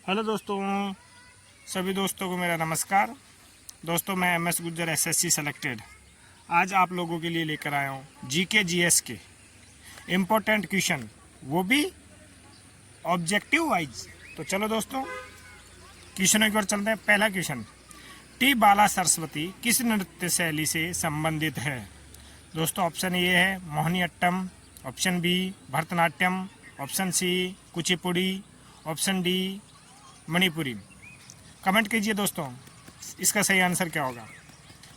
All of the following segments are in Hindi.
हेलो दोस्तों, सभी दोस्तों को मेरा नमस्कार। दोस्तों, मैं MS गुज्जर SSC सेलेक्टेड आज आप लोगों के लिए लेकर आया हूँ GK GS के इम्पोर्टेंट क्वेश्चन, वो भी ऑब्जेक्टिव वाइज। तो चलो दोस्तों, क्वेश्चनों की ओर चलते हैं। पहला क्वेश्चन, टी बाला सरस्वती किस नृत्य शैली से संबंधित है? दोस्तों, ऑप्शन ए है Mohiniyattam, option B Bharatanatyam, option C Kuchipudi, option D Manipuri. Comment कीजिए दोस्तों, इसका सही आंसर क्या होगा।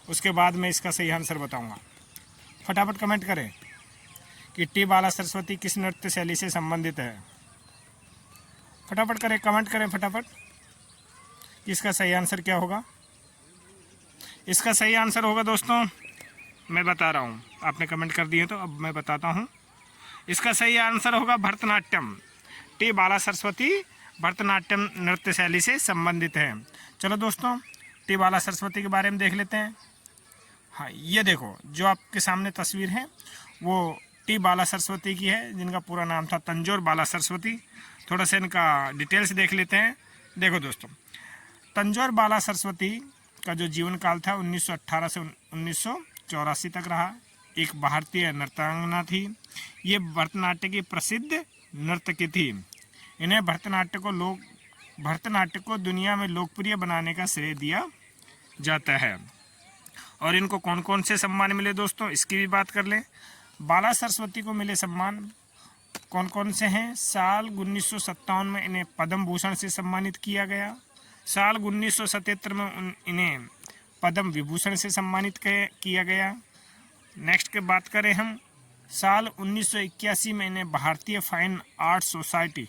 उसके बाद मैं इसका सही आंसर बताऊंगा। फटाफट कमेंट करें कि टी बाला सरस्वती किस नृत्य शैली से संबंधित है। फटाफट करें, कमेंट करें फटाफट कि इसका सही आंसर क्या होगा। इसका सही आंसर होगा दोस्तों, मैं बता रहा हूँ, आपने कमेंट कर दिए तो अब मैं बताता हूँ। इसका सही आंसर होगा भरतनाट्यम। टी बाला सरस्वती भरतनाट्यम नृत्य शैली से संबंधित है। चलो दोस्तों, टी बाला सरस्वती के बारे में देख लेते हैं। हाँ, ये देखो जो आपके सामने तस्वीर है वो टी बाला सरस्वती की है, जिनका पूरा नाम था तंजौर बाला सरस्वती। थोड़ा सा इनका डिटेल्स देख लेते हैं। देखो दोस्तों, तंजौर बाला सरस्वती का जो जीवन काल था 1918 से 1984 तक रहा। एक भारतीय नर्तंगना थी। ये भरतनाट्य की प्रसिद्ध नर्तकी थी। इन्हें भरतनाट्य को दुनिया में लोकप्रिय बनाने का श्रेय दिया जाता है। और इनको कौन कौन से सम्मान मिले दोस्तों, इसकी भी बात कर लें। बाला सरस्वती को मिले सम्मान कौन कौन से हैं। साल 1957 में इन्हें पद्म भूषण से सम्मानित किया गया। साल 1977 में इन्हें पद्म विभूषण से सम्मानित किया गया। नेक्स्ट की बात करें हम, साल 1981 में इन्हें भारतीय फाइन आर्ट सोसाइटी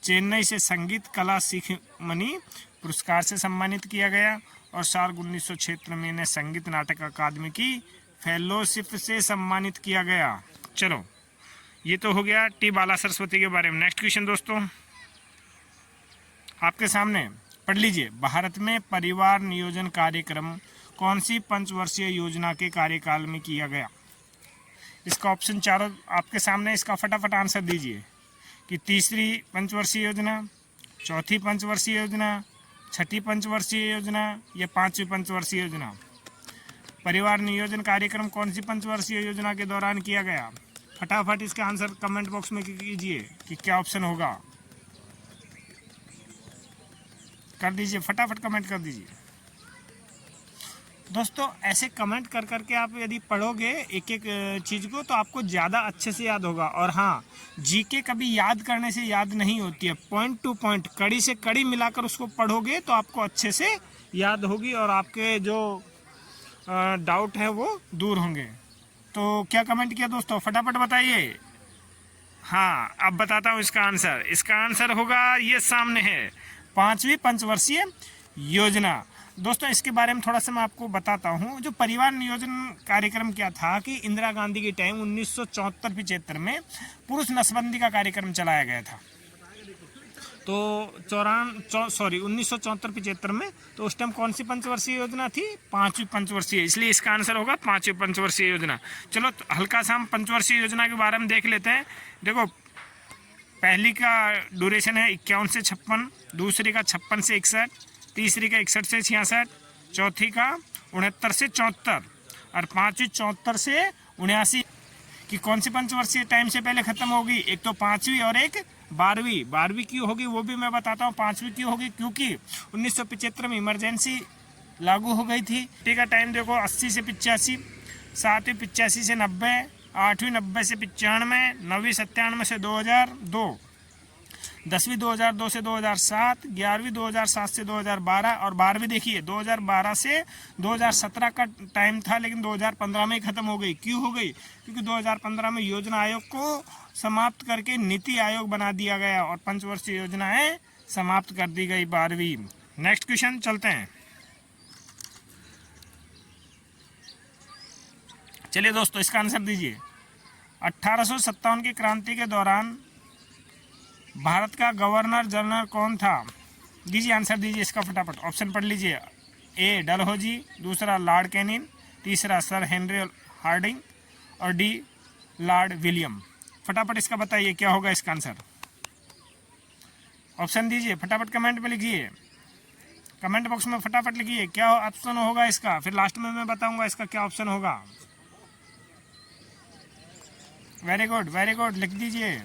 चेन्नई से संगीत कला शिखमणि पुरस्कार से सम्मानित किया गया। और साल 1976 में इन्हें संगीत नाटक अकादमी की फेलोशिप से सम्मानित किया गया। चलो, ये तो हो गया टी बाला सरस्वती के बारे में। नेक्स्ट क्वेश्चन दोस्तों आपके सामने, पढ़ लीजिए। भारत में परिवार नियोजन कार्यक्रम कौन सी पंचवर्षीय योजना के कार्यकाल में किया गया? इसका ऑप्शन चारों आपके सामने, इसका फटाफट आंसर दीजिए कि तीसरी पंचवर्षीय योजना, चौथी पंचवर्षीय योजना, छठी पंचवर्षीय योजना या पांचवी पंचवर्षीय योजना। परिवार नियोजन कार्यक्रम कौन सी पंचवर्षीय योजना के दौरान किया गया? फटाफट इसका आंसर कमेंट बॉक्स में कीजिए कि क्या ऑप्शन होगा। कर दीजिए, फटाफट कमेंट कर दीजिए दोस्तों। ऐसे कमेंट कर करके आप यदि पढ़ोगे एक एक चीज़ को तो आपको ज़्यादा अच्छे से याद होगा। और हाँ, जीके कभी याद करने से याद नहीं होती है, पॉइंट टू पॉइंट, कड़ी से कड़ी मिलाकर उसको पढ़ोगे तो आपको अच्छे से याद होगी और आपके जो डाउट है वो दूर होंगे। तो क्या कमेंट किया दोस्तों, फटाफट बताइए। हाँ, अब बताता हूँ इसका आंसर। इसका आंसर होगा, ये सामने है, पांचवी पंचवर्षीय योजना। दोस्तों, इसके बारे में थोड़ा सा मैं आपको बताता हूँ। जो परिवार नियोजन कार्यक्रम क्या था कि इंदिरा गांधी के टाइम 1974-75 में पुरुष नसबंदी का कार्यक्रम चलाया गया था। तो 1974-75 में, तो उस टाइम कौन सी पंचवर्षीय योजना थी? पांचवी पंचवर्षीय, इसलिए इसका आंसर होगा पांचवी पंचवर्षीय योजना। चलो, तो हल्का सा हम पंचवर्षीय योजना के बारे में देख लेते हैं। देखो, पहली का ड्यूरेशन है 51 से 56, दूसरी का 56 से 61, तीसरी का 61 से 66, चौथी का 69 से 74 और पांचवी 74 से 79 की कौन सी पंचवर्षीय टाइम से पहले खत्म होगी? एक तो पांचवी और एक 12वीं। 12वीं क्यों होगी वो भी मैं बताता हूँ। पांचवी क्यों होगी? क्योंकि 1975 में इमरजेंसी लागू हो गई थी। टी का टाइम देखो, 80 से 85, सातवीं 85 से 90, आठवीं 90 से 95, नौवीं 97 से 2002, 10वीं 2002 से 2007, 11वीं 2007 से 2012 और 12वीं देखिए 2012 से 2017 का टाइम था, लेकिन 2015 में ही खत्म हो गई। क्यों हो गई? क्योंकि 2015 में योजना आयोग को समाप्त करके नीति आयोग बना दिया गया और पंचवर्षीय योजनाएं समाप्त कर दी गई 12वीं। नेक्स्ट क्वेश्चन चलते हैं। चलिए दोस्तों, इसका आंसर दीजिए। 1857 की क्रांति के दौरान भारत का गवर्नर जनरल कौन था? दीजिए आंसर, दीजिए इसका फटाफट। ऑप्शन पढ़ लीजिए। ए डलहौजी, दूसरा लॉर्ड कैनिंग, तीसरा सर हेनरी हार्डिंग और डी लॉर्ड विलियम। फटाफट इसका बताइए क्या होगा इसका आंसर। ऑप्शन दीजिए, फटाफट कमेंट में लिखिए, कमेंट बॉक्स में फटाफट लिखिए क्या ऑप्शन होगा इसका, फिर लास्ट में मैं बताऊंगा इसका क्या ऑप्शन होगा। वेरी गुड, वेरी गुड, लिख दीजिए,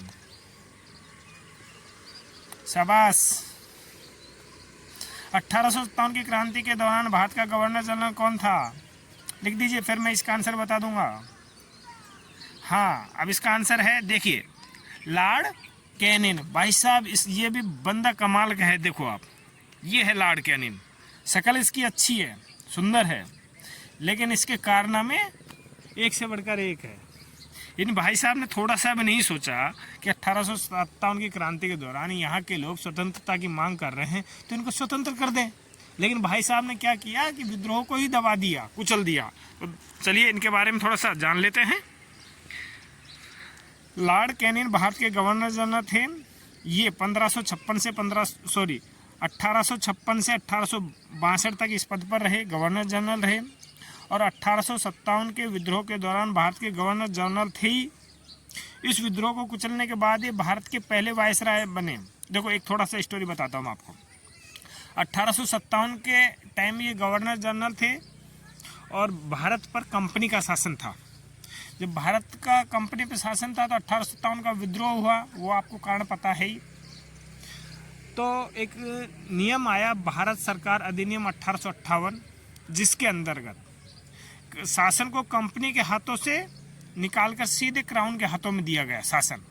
शाबाश। 1857 की क्रांति के दौरान भारत का गवर्नर जनरल कौन था? लिख दीजिए, फिर मैं इसका आंसर बता दूंगा। हाँ, अब इसका आंसर है, देखिए, लॉर्ड कैनिन। भाई साहब, ये भी बंदा कमाल का है। देखो आप, ये है लॉर्ड कैनिन। शक्ल इसकी अच्छी है, सुंदर है, लेकिन इसके कारनामे एक से बढ़कर एक है। इन भाई साहब ने थोड़ा सा भी नहीं सोचा कि 1857 की क्रांति के दौरान यहाँ के लोग स्वतंत्रता की मांग कर रहे हैं तो इनको स्वतंत्र कर दें। लेकिन भाई साहब ने क्या किया कि विद्रोह को ही दबा दिया, कुचल दिया। तो चलिए इनके बारे में थोड़ा सा जान लेते हैं। लॉर्ड कैनिन भारत के गवर्नर जनरल थे। ये 1856 से 1862 तक इस पद पर रहे, गवर्नर जनरल रहे। और 1857 के विद्रोह के दौरान भारत के गवर्नर जनरल थे। इस विद्रोह को कुचलने के बाद ये भारत के पहले वायसराय बने। देखो, एक थोड़ा सा स्टोरी बताता हूँ आपको। 1857 के टाइम ये गवर्नर जनरल थे और भारत पर कंपनी का शासन था। जब भारत का कंपनी पर शासन था तो 1857 का विद्रोह हुआ, वो आपको कारण पता है ही। तो एक नियम आया, भारत सरकार अधिनियम 1858, जिसके अंतर्गत शासन को कंपनी के हाथों से निकालकर सीधे क्राउन के हाथों में दिया गया शासन।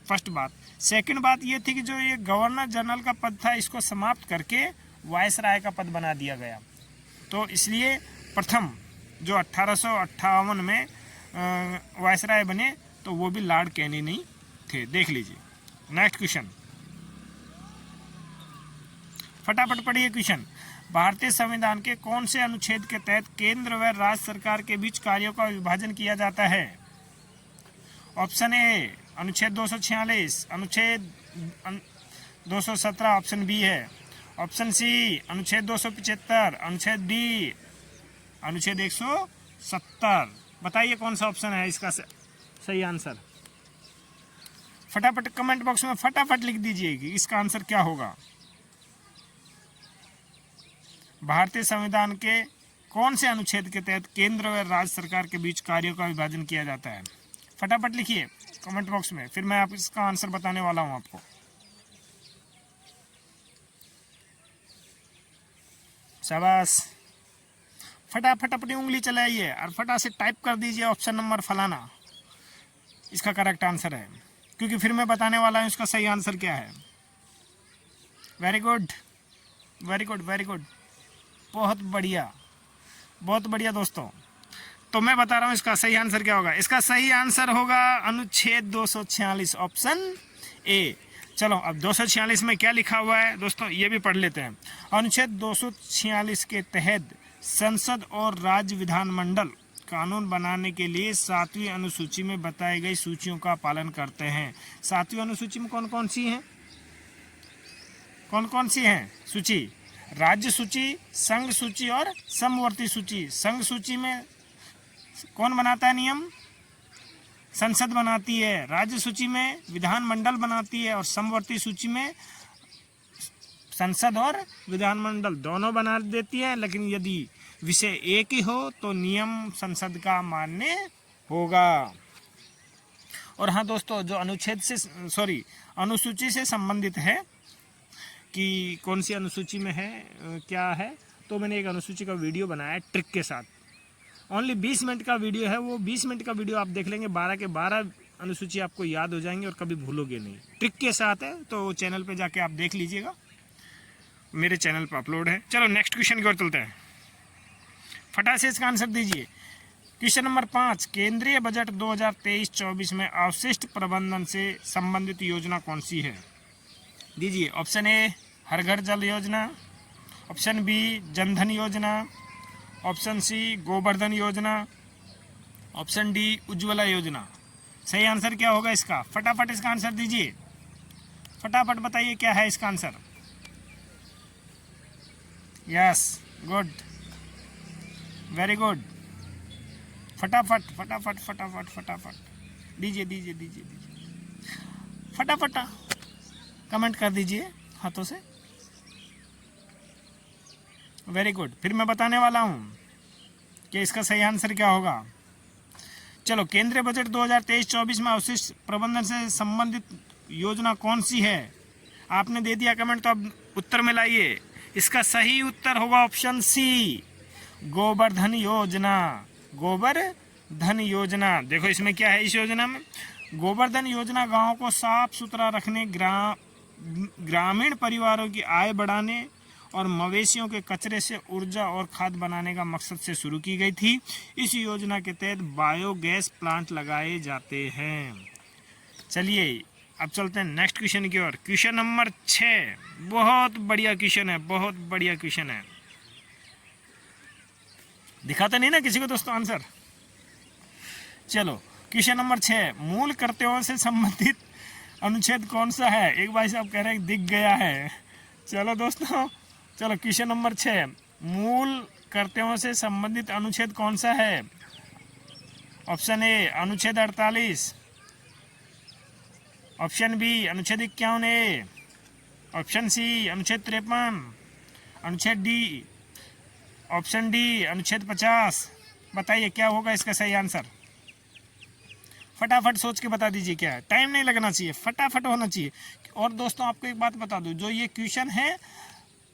फर्स्ट बात। सेकंड बात ये थी कि जो ये गवर्नर जनरल का पद था, इसको समाप्त करके वायसराय का पद बना दिया गया। तो इसलिए प्रथम जो 1858 में वायसराय बने तो वो भी लॉर्ड कैनिन ही थे। देख लीजिए। नेक्स्ट क्वेश्चन, फटाफट पढ़िए क्वेश्चन। भारतीय संविधान के कौन से अनुच्छेद के तहत केंद्र व राज्य सरकार के बीच कार्यों का विभाजन किया जाता है? ऑप्शन ए अनुच्छेद 246, अनुच्छेद 217 ऑप्शन बी है। ऑप्शन सी अनुच्छेद 275, अनुच्छेद डी अनुच्छेद 170। बताइए कौन सा ऑप्शन है इसका सही आंसर। फटाफट कमेंट बॉक्स में फटाफट लिख दीजिए कि इसका आंसर क्या होगा। भारतीय संविधान के कौन से अनुच्छेद के तहत केंद्र व राज्य सरकार के बीच कार्यों का विभाजन किया जाता है? फटाफट लिखिए कमेंट बॉक्स में, फिर मैं आप इसका आंसर बताने वाला हूं आपको। शाबाश, फटाफट अपनी उंगली चलाइए और फटा से टाइप कर दीजिए ऑप्शन नंबर फलाना, इसका करेक्ट आंसर है, क्योंकि फिर मैं बताने वाला हूं इसका सही आंसर क्या है। Very good, very good, very good, बहुत बढ़िया, बहुत बढ़िया दोस्तों। तो मैं बता रहा हूँ इसका सही आंसर क्या होगा। इसका सही आंसर होगा अनुच्छेद 246 ऑप्शन ए। चलो अब 246 में क्या लिखा हुआ है दोस्तों, ये भी पढ़ लेते हैं। अनुच्छेद 246 के तहत संसद और राज्य विधानमंडल कानून बनाने के लिए 7वीं अनुसूची में बताई गई सूचियों का पालन करते हैं। 7वीं अनुसूची में कौन कौन सी हैं? कौन कौन सी हैं सूची? राज्य सूची, संघ सूची और समवर्ती सूची। संघ सूची में कौन बनाता है नियम? संसद बनाती है। राज्य सूची में विधानमंडल बनाती है और समवर्ती सूची में संसद और विधानमंडल दोनों बना देती है। लेकिन यदि विषय एक ही हो तो नियम संसद का मान्य होगा। और हाँ दोस्तों, जो अनुसूची से संबंधित है कि कौन सी अनुसूची में है क्या है, तो मैंने एक अनुसूची का वीडियो बनाया है ट्रिक के साथ। ओनली 20 मिनट का वीडियो है, वो 20 मिनट का वीडियो आप देख लेंगे, 12 के 12 अनुसूची आपको याद हो जाएंगे और कभी भूलोगे नहीं। ट्रिक के साथ है, तो चैनल पे जाके आप देख लीजिएगा, मेरे चैनल पर अपलोड है। चलो नेक्स्ट क्वेश्चन की ओर चलते हैं। फटाक से इसका आंसर दीजिए। क्वेश्चन नंबर 5, केंद्रीय बजट 2023-24 में अवशिष्ट प्रबंधन से संबंधित योजना कौन सी है? दीजिए। ऑप्शन ए हर घर जल योजना, ऑप्शन बी जनधन योजना, ऑप्शन सी गोवर्धन योजना, ऑप्शन डी उज्ज्वला योजना। सही आंसर क्या होगा इसका? फटाफट इसका आंसर दीजिए, फटाफट बताइए क्या है इसका answer. Yes, good, very good, फटाफट फटाफट फटाफट फटाफट दीजिए दीजिए दीजिए दीजिए, फटाफट कमेंट कर दीजिए हाथों से। Very good. फिर मैं बताने वाला हूँ कि इसका सही आंसर क्या होगा। चलो, केंद्रीय बजट 2023-24 में अवशिष्ट प्रबंधन से संबंधित योजना कौन सी है? आपने दे दिया कमेंट, तो अब उत्तर में लाइए। इसका सही उत्तर होगा ऑप्शन सी, गोवर्धन योजना। गोवर्धन योजना, देखो इसमें क्या है। इस योजना में गोवर्धन योजना गांवों को साफ सुथरा रखने, ग्रामीण परिवारों की आय बढ़ाने और मवेशियों के कचरे से ऊर्जा और खाद बनाने का मकसद से शुरू की गई थी। इस योजना के तहत बायोगैस प्लांट लगाए जाते हैं। चलिए अब चलते हैं नेक्स्ट क्वेश्चन की ओर। क्वेश्चन नंबर 6 बहुत बढ़िया क्वेश्चन है, बहुत बढ़िया क्वेश्चन है। दिखाता नहीं ना किसी को दोस्तों आंसर। चलो, क्वेश्चन नंबर 6, मूल कर्तव्यों से संबंधित अनुच्छेद कौन सा है? एक भाई साहब कह रहे हैं दिख गया है। चलो दोस्तों, चलो क्वेश्चन नंबर 6, मूल कर्तव्यों से संबंधित अनुच्छेद कौन सा है? ऑप्शन ए अनुच्छेद 48, ऑप्शन बी अनुच्छेद 51A, ऑप्शन सी अनुच्छेद 53, अनुच्छेद डी, ऑप्शन डी अनुच्छेद 50। बताइए क्या होगा इसका सही आंसर। फटाफट सोच के बता दीजिए क्या है, टाइम नहीं लगना चाहिए, फटाफट होना चाहिए। और दोस्तों आपको एक बात बता दूं, जो ये क्वेश्चन है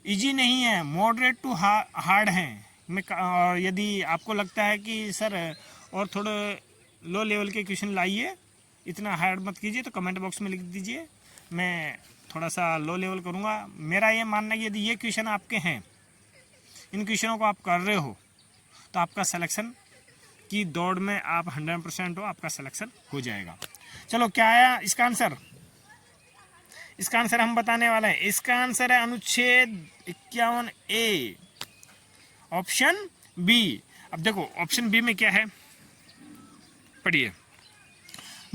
इजी नहीं है, मॉडरेट टू हार्ड है। और यदि आपको लगता है कि सर और थोड़े लो लेवल के क्वेश्चन लाइए, इतना हार्ड मत कीजिए, तो कमेंट बॉक्स में लिख दीजिए, मैं थोड़ा सा लो लेवल करूँगा। मेरा ये मानना है कि यदि ये क्वेश्चन आपके हैं, इन क्वेश्चनों को आप कर रहे हो, तो आपका सिलेक्शन की दौड़ में आप 100% हो, आपका सिलेक्शन हो जाएगा। चलो क्या आया इसका आंसर? इसका आंसर हम बताने वाले हैं। इसका आंसर है अनुच्छेद 51A, ऑप्शन बी। अब देखो ऑप्शन बी में क्या है, पढ़िए।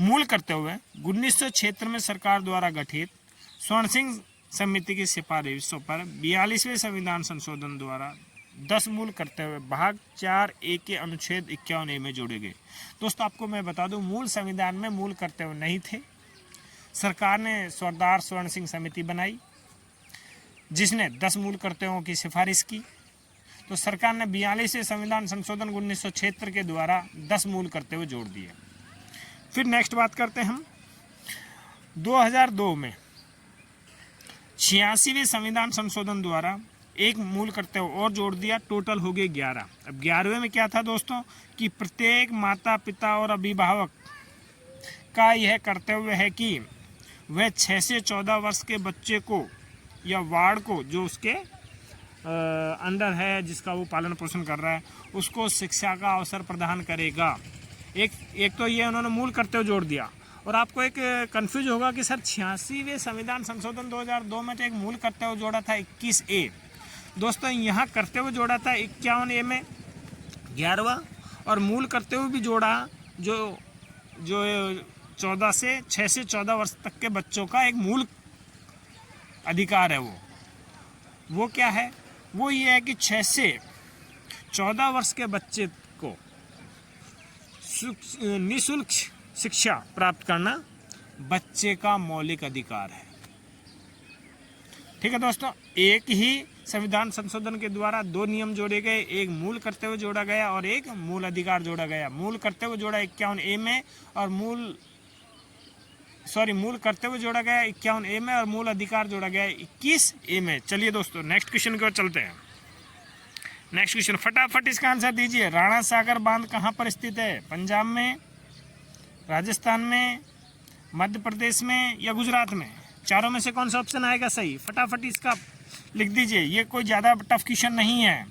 मूल कर्तव्य 1900 क्षेत्र में सरकार द्वारा गठित स्वर्ण सिंह समिति की सिफारिशों पर 42वें संविधान संशोधन द्वारा 10 मूल कर्तव्य भाग 4A के अनुच्छेद 51A में जोड़े गए। दोस्तों आपको मैं बता दूं, मूल संविधान में मूल कर्तव्य नहीं थे। सरकार ने सरदार स्वर्ण सिंह समिति बनाई जिसने 10 मूल कर्तव्यों की सिफारिश की, तो सरकार ने 42वें संविधान संशोधन 1976 के द्वारा 10 मूल कर्तव्य जोड़ दिए। फिर नेक्स्ट बात करते हैं हम 2002 में 86वें संविधान संशोधन द्वारा एक मूल कर्तव्य और जोड़ दिया, टोटल हो गए 11। अब 11वें में क्या था दोस्तों कि प्रत्येक माता पिता और अभिभावक का यह कर्तव्य है कि वह 6 से 14 वर्ष के बच्चे को या वार्ड को जो उसके अंडर है, जिसका वो पालन पोषण कर रहा है, उसको शिक्षा का अवसर प्रदान करेगा। एक तो ये उन्होंने मूल कर्तव्य जोड़ दिया। और आपको एक कंफ्यूज होगा कि सर 86वें संविधान संशोधन 2002 में तो एक मूल कर्तव्य जोड़ा था 21A। दोस्तों यहाँ कर्तव्य जोड़ा था 51A में 11वां, और मूल कर्तव्य भी जोड़ा जो 6 से 14 वर्ष तक के बच्चों का एक मूल अधिकार है। वो क्या है? वो ये है कि 6 से 14 वर्ष के बच्चे को निःशुल्क शिक्षा प्राप्त करना बच्चे का मौलिक अधिकार है। ठीक है दोस्तों, एक ही संविधान संशोधन के द्वारा 2 नियम जोड़े गए, एक मूल कर्तव्य जोड़ा गया और एक मूल अधिकार जोड़ा गया। मूल कर्तव्य जोड़ा 51A में और मूल कर्तव्य जोड़ा गया 51A में और मूल अधिकार जोड़ा गया 21A में। चलिए दोस्तों नेक्स्ट क्वेश्चन की ओर चलते हैं। नेक्स्ट क्वेश्चन, फटाफट इसका आंसर दीजिए। राणा सागर बांध कहाँ पर स्थित है? पंजाब में, राजस्थान में, मध्य प्रदेश में या गुजरात में? चारों में से कौन सा ऑप्शन आएगा सही? फटाफट इसका लिख दीजिए। ये कोई ज़्यादा टफ क्वेश्चन नहीं है,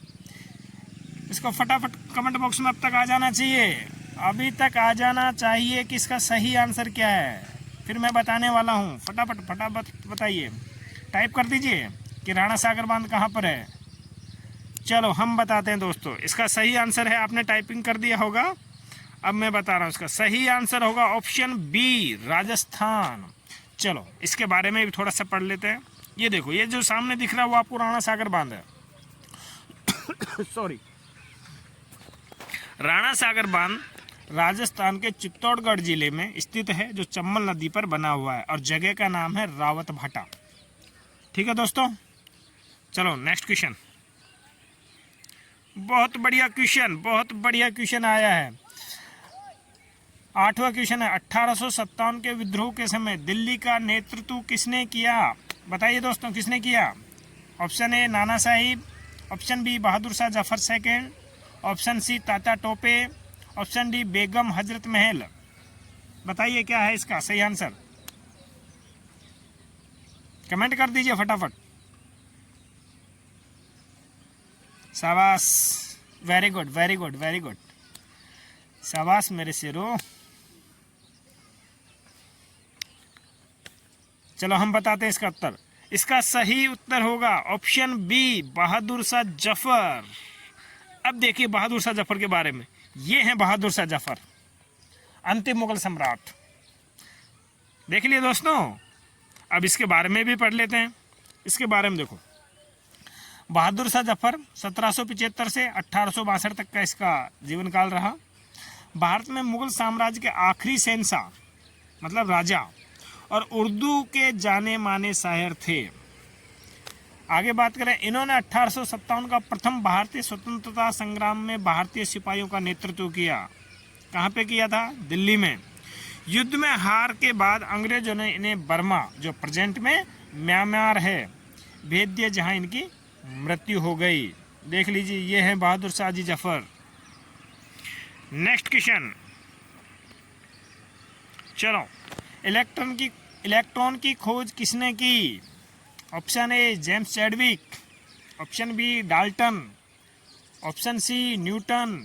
इसको फटाफट कमेंट बॉक्स में अब तक आ जाना चाहिए, अभी तक आ जाना चाहिए कि इसका सही आंसर क्या है। फिर मैं बताने वाला हूँ, फटाफट बताइए, टाइप कर दीजिए कि राणा सागर बांध कहाँ पर है। चलो हम बताते हैं दोस्तों, इसका सही आंसर है, आपने टाइपिंग कर दिया होगा, अब मैं बता रहा हूँ। इसका सही आंसर होगा ऑप्शन बी, राजस्थान। चलो इसके बारे में भी थोड़ा सा पढ़ लेते हैं। ये देखो, ये जो सामने दिख रहा है वो आपको राणा सागर बांध है। सॉरी, राणा सागर बांध राजस्थान के चित्तौड़गढ़ जिले में स्थित है, जो चंबल नदी पर बना हुआ है और जगह का नाम है रावत भाटा। ठीक है दोस्तों, चलो नेक्स्ट क्वेश्चन। बहुत बढ़िया क्वेश्चन, बहुत बढ़िया क्वेश्चन आया है। 8वां क्वेश्चन है, 1857 के विद्रोह के समय दिल्ली का नेतृत्व किसने किया? बताइए दोस्तों, किसने किया? Option A Nana Sahib, option B Bahadur Shah Zafar second, option C Tatya Tope, option D Begum Hazrat Mahal. बताइए क्या है इसका सही आंसर, कमेंट कर दीजिए फटाफट। शाबाश, very good very good very good, शाबाश मेरे शेरों। चलो हम बताते हैं इसका उत्तर। इसका सही उत्तर होगा ऑप्शन बी बहादुर शाह जफर। अब देखिए बहादुर शाह जफर के बारे में, ये हैं बहादुर शाह जफर, अंतिम मुगल सम्राट। देख लिए दोस्तों, अब इसके बारे में भी पढ़ लेते हैं। इसके बारे में देखो, बहादुर शाह जफर 1775 से 1862 तक का इसका जीवन काल रहा। भारत में मुगल साम्राज्य के आखिरी शहंशाह मतलब राजा और उर्दू के जाने माने शायर थे। आगे बात करें, इन्होंने 1857 का प्रथम भारतीय स्वतंत्रता संग्राम में भारतीय सिपाहियों का नेतृत्व किया। कहाँ पे किया था? दिल्ली में। युद्ध में हार के बाद अंग्रेजों ने इन्हें बर्मा, जो प्रेजेंट में म्यांमार है, भेज दिया, जहां इनकी मृत्यु हो गई। देख लीजिए, ये है बहादुर शाह जी जफर। नेक्स्ट क्वेश्चन, चलो, इलेक्ट्रॉन की खोज किसने की? Option A James Chadwick, option B Dalton, option C Newton,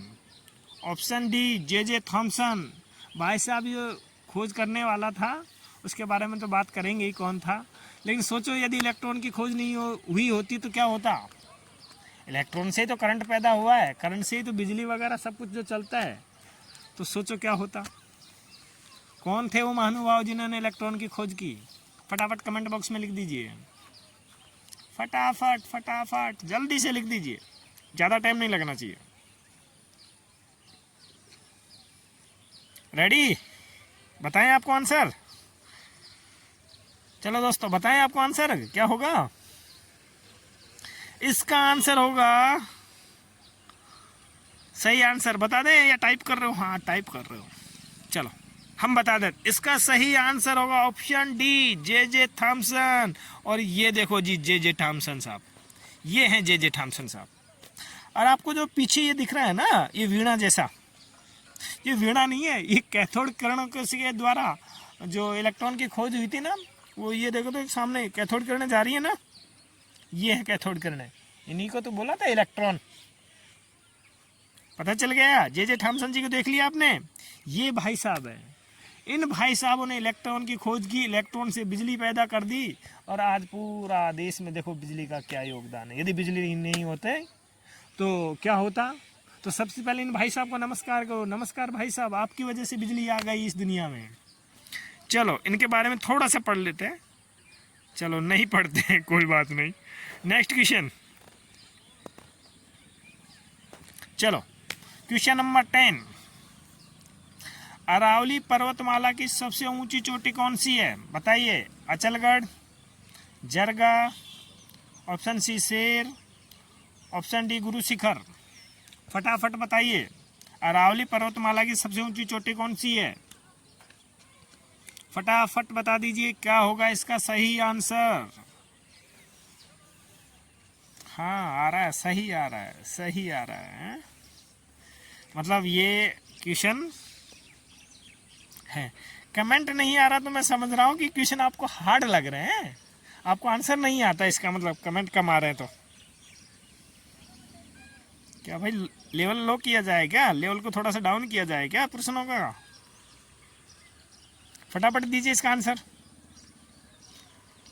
option D J Thomson. भाई साहब ये खोज करने वाला था, उसके बारे में तो बात करेंगे ही कौन था, लेकिन सोचो यदि इलेक्ट्रॉन की खोज नहीं हुई होती तो क्या होता? इलेक्ट्रॉन से ही तो करंट पैदा हुआ है, करंट से ही तो बिजली वगैरह सब कुछ जो चलता है, तो सोचो क्या होता। कौन थे वो महानुभाव जिन्होंने इलेक्ट्रॉन की खोज की? फटाफट कमेंट बॉक्स में लिख दीजिए, फटाफट फटाफट जल्दी से लिख दीजिए, ज़्यादा टाइम नहीं लगना चाहिए। रेडी? बताएं आपको आंसर। चलो दोस्तों, बताएं आपको आंसर क्या होगा। इसका आंसर होगा, सही आंसर बता दें या टाइप कर रहे हो? हाँ टाइप कर रहे हो, चलो हम बता दें। इसका सही आंसर होगा ऑप्शन डी जे थॉमसन। और ये देखो जी जे थॉमसन साहब, ये हैं जे थॉमसन साहब। और आपको जो पीछे ये दिख रहा है ना, ये वीणा जैसा, ये वीणा नहीं है, ये कैथोड किरणों के द्वारा जो इलेक्ट्रॉन की खोज हुई थी ना, वो ये देखो तो सामने कैथोड किरणें जा रही है ना, ये है कैथोड किरणें, इन्हीं को तो बोला था इलेक्ट्रॉन। पता चल गया? जे थॉमसन जी को देख लिया आपने, ये भाई साहब है। इन भाई साहबों ने इलेक्ट्रॉन की खोज की, इलेक्ट्रॉन से बिजली पैदा कर दी, और आज पूरा देश में देखो बिजली का क्या योगदान है। यदि बिजली नहीं होते तो क्या होता? तो सबसे पहले इन भाई साहब को नमस्कार करो। नमस्कार भाई साहब, आपकी वजह से बिजली आ गई इस दुनिया में। चलो इनके बारे में थोड़ा सा पढ़ लेते हैं। चलो नहीं पढ़ते हैं, कोई बात नहीं। नेक्स्ट क्वेश्चन, चलो क्वेश्चन नंबर 10। अरावली पर्वतमाला की सबसे ऊंची चोटी कौन सी है? बताइए। अचलगढ़, जरगा, ऑप्शन सी शेर, ऑप्शन डी गुरु शिखर। फटाफट बताइए, अरावली पर्वतमाला की सबसे ऊंची चोटी कौन सी है? फटाफट बता दीजिए क्या होगा इसका सही आंसर। हाँ आ रहा है, सही आ रहा है, सही आ रहा है। मतलब ये क्वेश्चन है, कमेंट नहीं आ रहा तो मैं समझ रहा हूँ कि क्वेश्चन आपको हार्ड लग रहे हैं, आपको आंसर नहीं आता, इसका मतलब कमेंट कम आ रहे हैं। तो क्या भाई लेवल लो किया जाए क्या? लेवल को थोड़ा सा डाउन किया जाए क्या प्रश्नों का? फटाफट दीजिए इसका आंसर।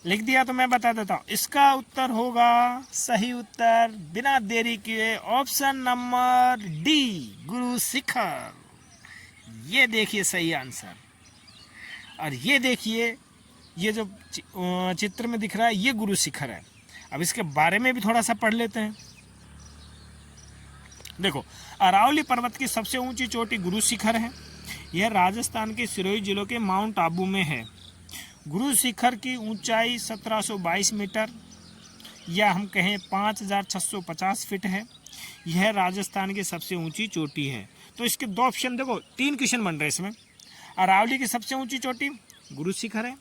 लिख दिया तो मैं बता देता हूँ, इसका उत्तर होगा, सही उत्तर बिना देरी किए option number D Guru Shikhar. ये देखिए सही आंसर। और ये देखिए, ये जो चित्र में दिख रहा है ये गुरु शिखर है। अब इसके बारे में भी थोड़ा सा पढ़ लेते हैं। देखो, अरावली पर्वत की सबसे ऊंची चोटी गुरु शिखर है। यह राजस्थान के सिरोही जिलों के माउंट आबू में है। गुरु शिखर की ऊंचाई 1722 मीटर या हम कहें 5,650 फीट है। यह राजस्थान की सबसे ऊंची चोटी है। तो इसके दो ऑप्शन देखो, 3 क्वेश्चन बन रहे हैं इसमें। अरावली की सबसे ऊंची चोटी गुरु शिखर है,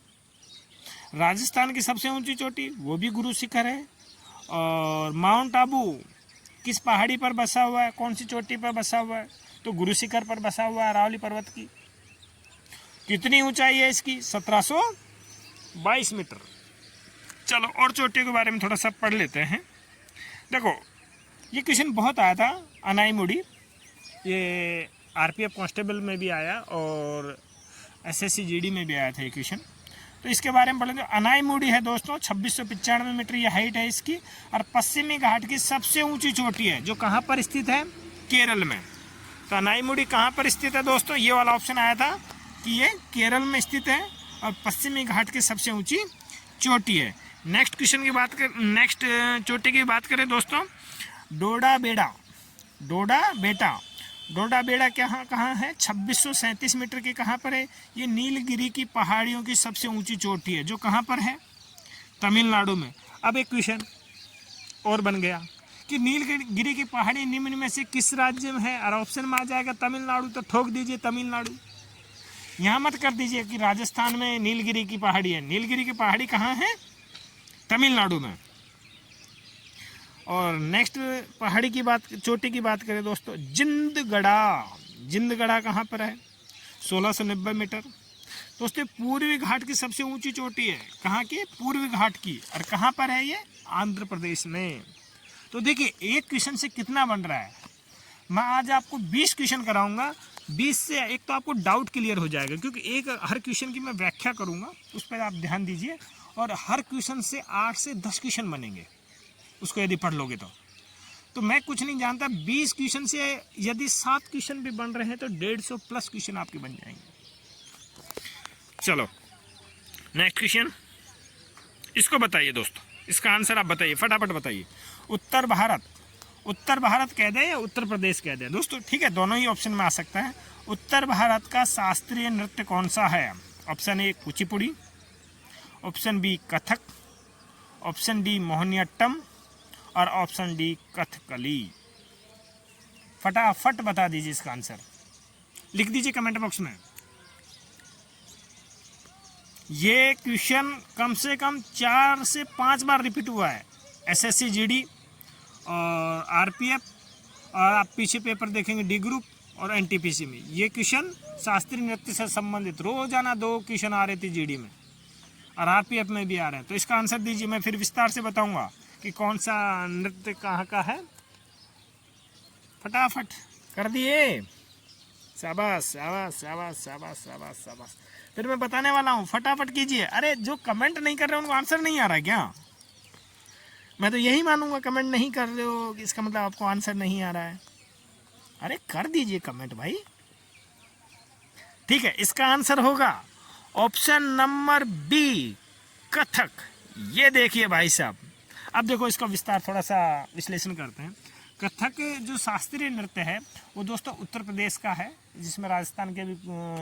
राजस्थान की सबसे ऊंची चोटी वो भी गुरु शिखर है, और माउंट आबू किस पहाड़ी पर बसा हुआ है, कौन सी चोटी पर बसा हुआ है, तो गुरु शिखर पर बसा हुआ है अरावली पर्वत की। कितनी ऊंचाई है इसकी, 1722 मीटर। चलो और चोटियों के बारे में थोड़ा सा पढ़ लेते हैं। देखो ये क्वेश्चन बहुत आया था अनाईमुड़ी, ये आरपीएफ कांस्टेबल में भी आया और एसएससी जीडी में भी आया था ये क्वेश्चन। तो इसके बारे में पढ़ेंगे। अनाईमुड़ी है दोस्तों 2695 मीटर ये हाइट है इसकी, और पश्चिमी घाट की सबसे ऊंची चोटी है, जो कहाँ पर स्थित है, केरल में। तो अनाईमुड़ी कहाँ पर स्थित है दोस्तों, ये वाला ऑप्शन आया था कि ये केरल में स्थित है और पश्चिमी घाट की सबसे ऊंची चोटी है। नेक्स्ट क्वेश्चन की बात कर, नेक्स्ट चोटी की बात करें दोस्तों, डोडा बेड़ा कहाँ है, 2637 मीटर के कहाँ पर है, ये नीलगिरी की पहाड़ियों की सबसे ऊंची चोटी है, जो कहाँ पर है, तमिलनाडु में। अब एक क्वेश्चन और बन गया कि नीलगिरी की पहाड़ी निम्न में से किस राज्य में है, और ऑप्शन में आ जाएगा तमिलनाडु, तो ठोक दीजिए तमिलनाडु। यहाँ मत कर दीजिए कि राजस्थान में नीलगिरी की पहाड़ी है, नीलगिरी की पहाड़ी कहाँ है, तमिलनाडु में। और नेक्स्ट पहाड़ी की बात, चोटी की बात करें दोस्तों, जिंदगढ़ा कहाँ पर है, 1690 मीटर। दोस्तों पूर्वी घाट की सबसे ऊंची चोटी है, कहाँ की, पूर्वी घाट की, और कहाँ पर है ये, आंध्र प्रदेश में। तो देखिए एक क्वेश्चन से कितना बन रहा है, मैं आज आपको 20 क्वेश्चन कराऊंगा, 20 से एक तो आपको डाउट क्लियर हो जाएगा, क्योंकि एक हर क्वेश्चन की मैं व्याख्या करूंगा, उस पर आप ध्यान दीजिए। और हर क्वेश्चन से 8 से 10 क्वेश्चन बनेंगे उसको यदि पढ़ लोगे तो मैं कुछ नहीं जानता, 20 क्वेश्चन से यदि 7 क्वेश्चन भी बन रहे हैं तो 150 प्लस क्वेश्चन आपके बन जाएंगे। चलो नेक्स्ट क्वेश्चन, इसको बताइए दोस्तों, इसका आंसर आप बताइए, फटाफट बताइए। उत्तर भारत कह दे या उत्तर प्रदेश कह दे दोस्तों, ठीक है, दोनों ही ऑप्शन में आ सकता है। उत्तर भारत का शास्त्रीय नृत्य कौन सा है, option A Kuchipudi, option B Kathak, option D Mohiniyattam, और ऑप्शन डी कथकली। फटाफट बता दीजिए इसका आंसर, लिख दीजिए कमेंट बॉक्स में। ये क्वेश्चन कम से कम 4 से 5 बार रिपीट हुआ है, एसएससी जीडी और आरपीएफ, और आप पीछे पेपर देखेंगे डी ग्रुप और एनटीपीसी में, ये क्वेश्चन शास्त्रीय नृत्य से संबंधित रोजाना 2 क्वेश्चन आ रहे थे जीडी में, और आरपीएफ में भी आ रहे हैं। तो इसका आंसर दीजिए, मैं फिर विस्तार से बताऊंगा कि कौन सा नृत्य कहाँ का है। फटाफट कर दिए, शाबाश शाबाश शाबाश शाबाश शाबाश शाबाश। फिर मैं बताने वाला हूँ, फटाफट कीजिए। अरे जो कमेंट नहीं कर रहे उनको आंसर नहीं आ रहा है क्या, मैं तो यही मानूंगा, कमेंट नहीं कर रहे हो इसका मतलब आपको आंसर नहीं आ रहा है। अरे कर दीजिए कमेंट भाई। ठीक है, इसका आंसर होगा ऑप्शन नंबर बी, कथक। ये देखिए भाई साहब, अब देखो इसका विस्तार थोड़ा सा विश्लेषण करते हैं। कथक जो शास्त्रीय नृत्य है वो दोस्तों उत्तर प्रदेश का है, जिसमें राजस्थान के भी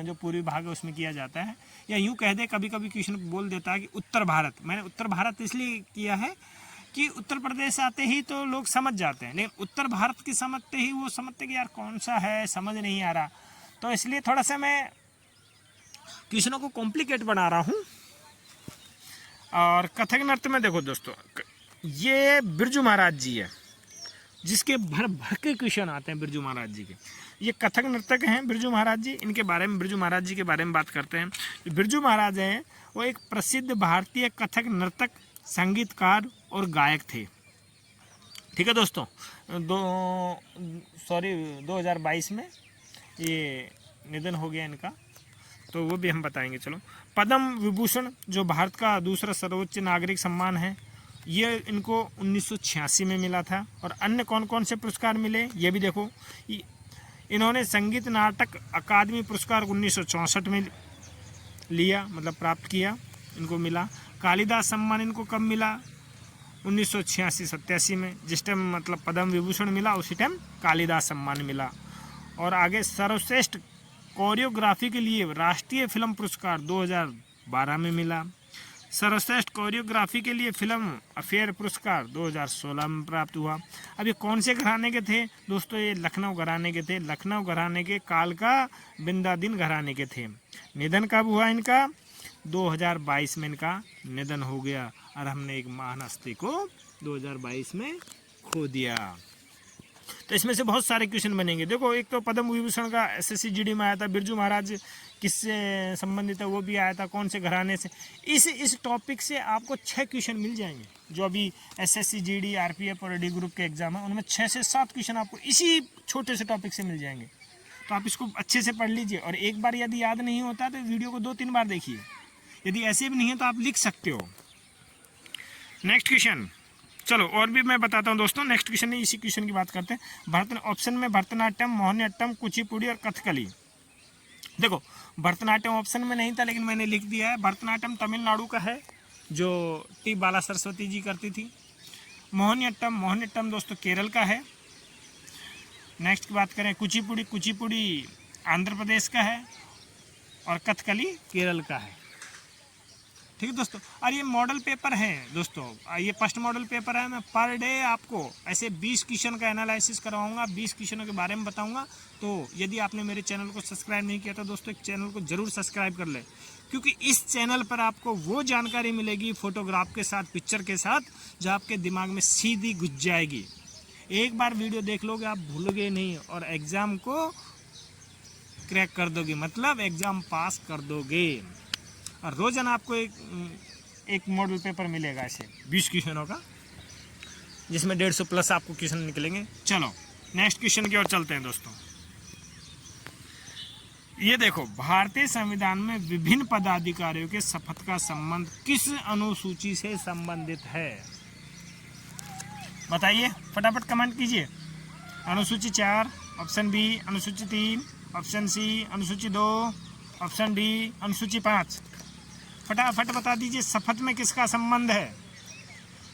जो पूर्वी भाग है उसमें किया जाता है। या यूँ कह दे, कभी कभी क्वेश्चन बोल देता है कि उत्तर भारत, मैंने उत्तर भारत इसलिए किया है कि उत्तर प्रदेश आते ही तो लोग समझ जाते हैं, लेकिन उत्तर भारत की समझते ही वो समझते कि यार कौन सा है, समझ नहीं आ रहा, तो इसलिए थोड़ा सा मैं क्वेश्चनों को कॉम्प्लिकेट बना रहा हूँ। और कथक नृत्य में देखो दोस्तों, ये बिरजू महाराज जी है, जिसके भर भर के क्वेश्चन आते हैं बिरजू महाराज जी के। ये कथक नर्तक हैं बिरजू महाराज जी, इनके बारे में, बिरजू महाराज जी के बारे में बात करते हैं। बिरजू महाराज हैं वो एक प्रसिद्ध भारतीय कथक नर्तक, संगीतकार और गायक थे। ठीक है दोस्तों, 2022 में ये निधन हो गया इनका, तो वो भी हम बताएंगे। चलो, पद्म विभूषण जो भारत का दूसरा सर्वोच्च नागरिक सम्मान है, ये इनको 1986 में मिला था। और अन्य कौन कौन से पुरस्कार मिले ये भी देखो। इन्होंने संगीत नाटक अकादमी पुरस्कार 1964 में लिया, मतलब प्राप्त किया, इनको मिला। कालिदास सम्मान इनको कब मिला, 1986-87 में, जिस टाइम मतलब पद्म विभूषण मिला उसी टाइम कालिदास सम्मान मिला। और आगे सर्वश्रेष्ठ कोरियोग्राफी के लिए राष्ट्रीय फिल्म पुरस्कार 2012 में मिला। सर्वश्रेष्ठ कोरियोग्राफी के लिए फिल्म अफेयर पुरस्कार 2016 में प्राप्त हुआ। अब ये कौन से घराने के थे दोस्तों? ये लखनऊ घराने के थे। लखनऊ घराने के कालका बिंदादीन घराने के थे। निधन कब हुआ इनका? 2022 में इनका निधन हो गया और हमने एक महान हस्ती को 2022 में खो दिया। तो इसमें से बहुत सारे क्वेश्चन बनेंगे। देखो, एक तो पद्म विभूषण का एसएससी जीडी में आया था। बिरजू महाराज किससे संबंधित है वो भी आया था, कौन से घराने से। इस टॉपिक से आपको 6 क्वेश्चन मिल जाएंगे। जो अभी एसएससी जीडी आरपीएफ और डी ग्रुप के एग्जाम है उनमें 6 से 7 क्वेश्चन आपको इसी छोटे से टॉपिक से मिल जाएंगे। तो आप इसको अच्छे से पढ़ लीजिए और एक बार यदि याद नहीं होता तो वीडियो को 2-3 बार देखिए। यदि ऐसे भी नहीं है तो आप लिख सकते हो। नेक्स्ट क्वेश्चन, चलो और भी मैं बताता हूँ दोस्तों। नेक्स्ट क्वेश्चन नहीं, इसी क्वेश्चन की बात करते हैं। ऑप्शन में भरतनाट्यम, मोहिनीअट्टम, कुचिपुड़ी और कथकली। देखो, भरतनाट्यम ऑप्शन में नहीं था लेकिन मैंने लिख दिया है। भरतनाट्यम तमिलनाडु का है जो टी बाला सरस्वती जी करती थी। मोहिनीअट्टम दोस्तों केरल का है। नेक्स्ट की बात करें, कुचिपुड़ी आंध्र प्रदेश का है और कथकली केरल का है। ठीक है दोस्तों। और ये मॉडल पेपर है दोस्तों, ये फर्स्ट मॉडल पेपर है। मैं पर डे आपको ऐसे 20 क्वेश्चन का एनालिसिस करवाऊंगा, 20 क्वेश्चनों के बारे में बताऊंगा। तो यदि आपने मेरे चैनल को सब्सक्राइब नहीं किया तो दोस्तों चैनल को जरूर सब्सक्राइब कर ले, क्योंकि इस चैनल पर आपको वो जानकारी मिलेगी फोटोग्राफ के साथ, पिक्चर के साथ, जो आपके दिमाग में सीधी घुस जाएगी। एक बार वीडियो देख लोगे आप भूलोगे नहीं और एग्ज़ाम को क्रैक कर दोगे, मतलब एग्ज़ाम पास कर दोगे। और रोजाना आपको एक मॉडल पेपर मिलेगा ऐसे 20 क्वेश्चनों का, जिसमें 150 प्लस आपको क्वेश्चन निकलेंगे। चलो नेक्स्ट क्वेश्चन की ओर चलते हैं दोस्तों। ये देखो, भारतीय संविधान में विभिन्न पदाधिकारियों के शपथ का संबंध किस अनुसूची से संबंधित है? बताइए, फटाफट कमेंट कीजिए। अनुसूची 4, ऑप्शन बी अनुसूची 3, ऑप्शन सी अनुसूची 2, ऑप्शन डी अनुसूची 5। फटाफट बता दीजिए शपथ में किसका संबंध है?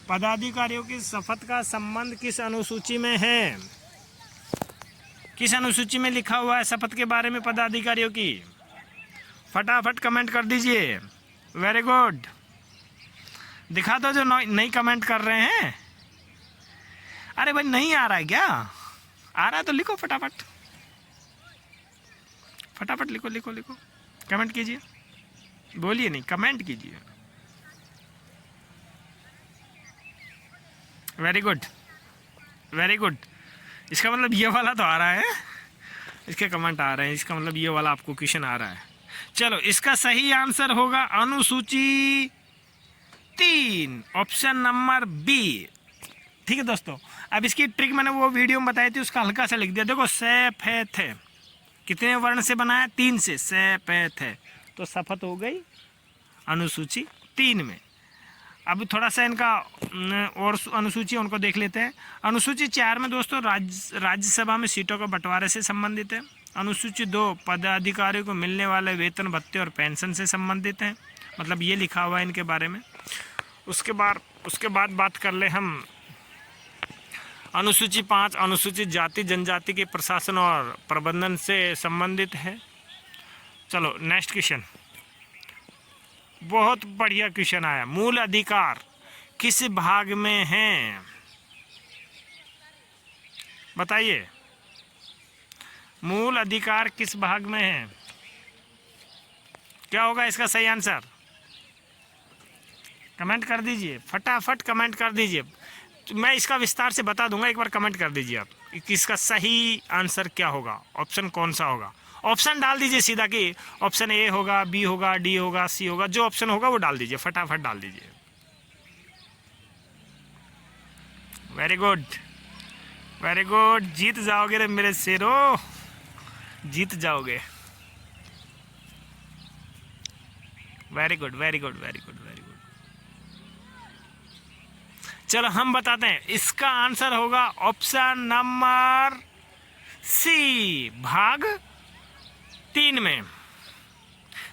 पदाधिकारियों की शपथ का संबंध किस अनुसूची में है? किस अनुसूची में लिखा हुआ है शपथ के बारे में पदाधिकारियों की? फटाफट कमेंट कर दीजिए। Very good. दिखा दो जो नहीं कमेंट कर रहे हैं। अरे भाई नहीं आ रहा है क्या? आ रहा है तो लिखो फटाफट, फटाफट लिखो लिखो लिखो, कमेंट कीजिए। बोलिए नहीं, कमेंट कीजिए। Very good, very good. इसका मतलब ये वाला तो आ रहा है, इसके कमेंट आ रहे हैं, इसका मतलब ये वाला आपको क्वेश्चन आ रहा है। चलो, इसका सही आंसर होगा अनुसूची 3, ऑप्शन नंबर बी। ठीक है दोस्तों। अब इसकी ट्रिक मैंने वो वीडियो में बताई थी, उसका हल्का सा लिख दिया। देखो, से फे थे कितने वर्ण से बना है? 3 से। से पे थे तो शपथ हो गई अनुसूची 3 में। अभी थोड़ा सा इनका और अनुसूची उनको देख लेते हैं। अनुसूची 4 में दोस्तों राज्यसभा में सीटों के बंटवारे से संबंधित है। अनुसूची 2 पदाधिकारियों को मिलने वाले वेतन भत्ते और पेंशन से संबंधित है, मतलब ये लिखा हुआ है इनके बारे में। उसके बाद बात कर ले हम अनुसूची 5, अनुसूचित जाति जनजाति के प्रशासन और प्रबंधन से संबंधित है। चलो नेक्स्ट क्वेश्चन, बहुत बढ़िया क्वेश्चन आया। मूल अधिकार किस भाग में है? बताइए, मूल अधिकार किस भाग में है? क्या होगा इसका सही आंसर? कमेंट कर दीजिए, फटाफट कमेंट कर दीजिए। मैं इसका विस्तार से बता दूंगा, एक बार कमेंट कर दीजिए आप कि इसका सही आंसर क्या होगा, ऑप्शन कौन सा होगा। ऑप्शन डाल दीजिए सीधा कि ऑप्शन ए होगा, बी होगा, डी होगा, सी होगा। जो ऑप्शन होगा वो डाल दीजिए, फटाफट डाल दीजिए। Very good, very good. जीत जाओगे रे मेरे शेरो, जीत जाओगे। Very good, very good, very good, very good. चलो हम बताते हैं, इसका आंसर होगा ऑप्शन नंबर सी, भाग 3 में।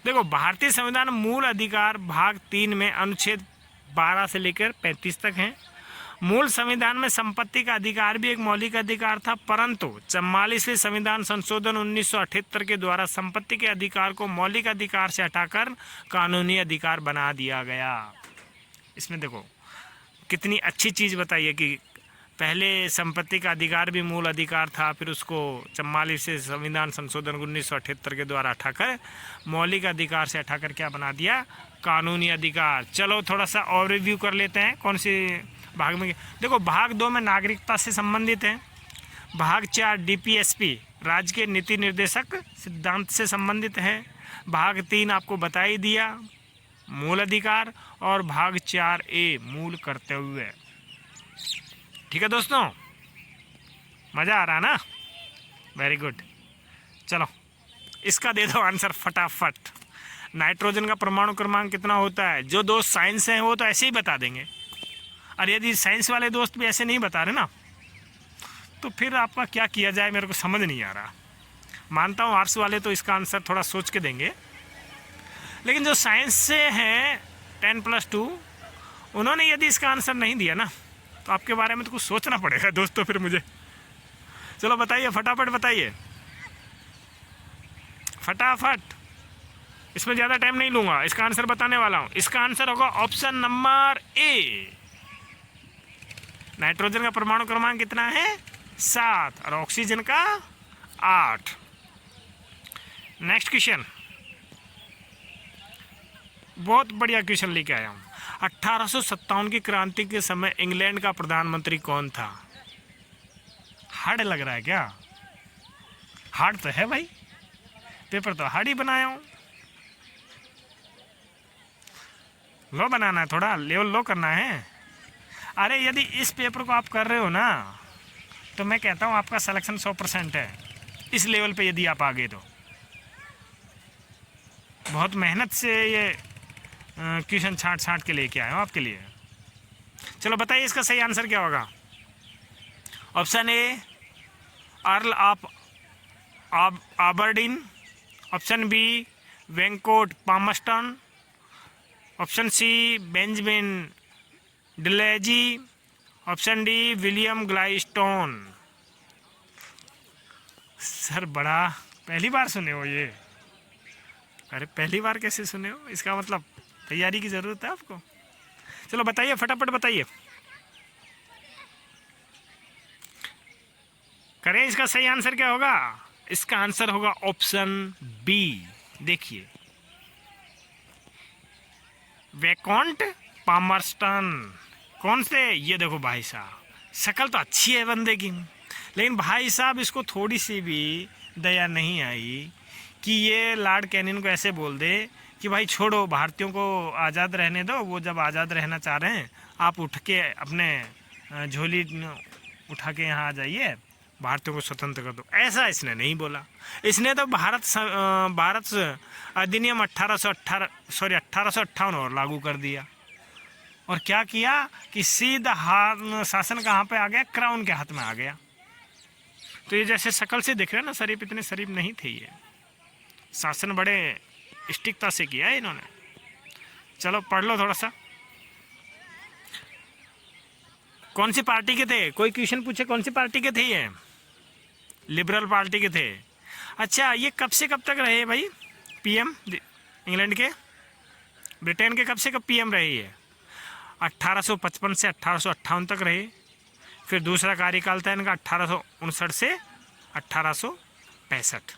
देखो, भारतीय संविधान मूल अधिकार भाग 3 में अनुच्छेद 12 से लेकर 35 तक हैं। मूल संविधान में संपत्ति का अधिकार भी एक मौलिक अधिकार था, परंतु 44वें संविधान संशोधन 1978 के द्वारा संपत्ति के अधिकार को मौलिक अधिकार से हटाकर कानूनी अधिकार बना दिया गया। इसमें देखो कितनी अच्छी चीज़ बताइए कि पहले संपत्ति का अधिकार भी मूल अधिकार था, फिर उसको 44वें संविधान संशोधन 1978 के द्वारा हटाकर मौलिक अधिकार से हटाकर क्या बना दिया, कानूनी अधिकार। चलो थोड़ा सा और रिव्यू कर लेते हैं कौन सी भाग में। देखो भाग 2 में नागरिकता से संबंधित है, भाग 4 डीपीएसपी राज्य के नीति निर्देशक सिद्धांत से संबंधित है, भाग 3 आपको बता ही दिया मूल अधिकार, और भाग 4A मूल कर्तव्य। ठीक है दोस्तों, मज़ा आ रहा ना, वेरी गुड। चलो इसका दे दो आंसर फटाफट। नाइट्रोजन का परमाणु क्रमांक कितना होता है? जो दोस्त साइंस हैं वो तो ऐसे ही बता देंगे, और यदि साइंस वाले दोस्त भी ऐसे नहीं बता रहे ना, तो फिर आपका क्या किया जाए मेरे को समझ नहीं आ रहा। मानता हूँ आर्ट्स वाले तो इसका आंसर थोड़ा सोच के देंगे, लेकिन जो साइंस से हैं 10+2 उन्होंने यदि इसका आंसर नहीं दिया ना, तो आपके बारे में तो कुछ सोचना पड़ेगा दोस्तों फिर मुझे। चलो बताइए, फटाफट बताइए, फटाफट, इसमें ज़्यादा टाइम नहीं लूँगा, इसका आंसर बताने वाला हूँ। इसका आंसर होगा ऑप्शन नंबर ए। नाइट्रोजन का परमाणु क्रमांक कितना है? 7, और ऑक्सीजन का 8। नेक्स्ट क्वेश्चन, बहुत बढ़िया क्वेश्चन लेके आया हूँ। 1857 की क्रांति के समय इंग्लैंड का प्रधानमंत्री कौन था? हार्ड लग रहा है क्या? हार्ड तो है भाई, पेपर तो हार्ड ही बनाया हूँ। लो बनाना है, थोड़ा लेवल लो करना है। अरे यदि इस पेपर को आप कर रहे हो ना, तो मैं कहता हूँ आपका सिलेक्शन 100% है इस लेवल पे, यदि आप आगे तो। बहुत मेहनत से ये क्वेश्चन छांट के लेके आए हो आपके लिए। चलो बताइए इसका सही आंसर क्या होगा। Option A Earl of Aberdeen, option B Viscount Palmerston, option C Benjamin डिलेजी, option D William Gladstone. Sir बड़ा पहली बार सुने हो ये? अरे पहली बार कैसे सुने हो? इसका मतलब तैयारी की ज़रूरत है आपको। चलो बताइए, फटाफट बताइए, करें इसका सही आंसर क्या होगा? इसका आंसर होगा ऑप्शन बी। देखिए वेकोंट पामस्टन। कौन से? ये देखो भाई साहब, शक्ल तो अच्छी है बंदे की, लेकिन भाई साहब इसको थोड़ी सी भी दया नहीं आई कि ये लॉर्ड कैनिंग को ऐसे बोल दे कि भाई छोड़ो, भारतीयों को आज़ाद रहने दो, वो जब आज़ाद रहना चाह रहे हैं आप उठ के अपने झोली उठा के यहाँ आ जाइए, भारतीयों को स्वतंत्र कर दो। ऐसा इसने नहीं बोला। इसने तो भारत अधिनियम 1858 और लागू कर दिया, और क्या किया कि सीधा हाथ शासन कहाँ पे आ गया? क्राउन के हाथ में आ गया। तो ये जैसे शक्ल से दिख रहे हैं ना, शरीफ इतने शरीफ नहीं थे ये। शासन बड़े स्टिकता से किया है इन्होंने। चलो पढ़ लो थोड़ा सा। कौन सी पार्टी के थे? कोई क्वेश्चन पूछे कौन सी पार्टी के थे? ये लिबरल पार्टी के थे। अच्छा, ये कब से कब तक रहे भाई पीएम इंग्लैंड के? ब्रिटेन के कब से कब पीएम रहे ये? 1855 से 1858 तक रहे। फिर दूसरा कार्यकाल था इनका 1859 से 1865,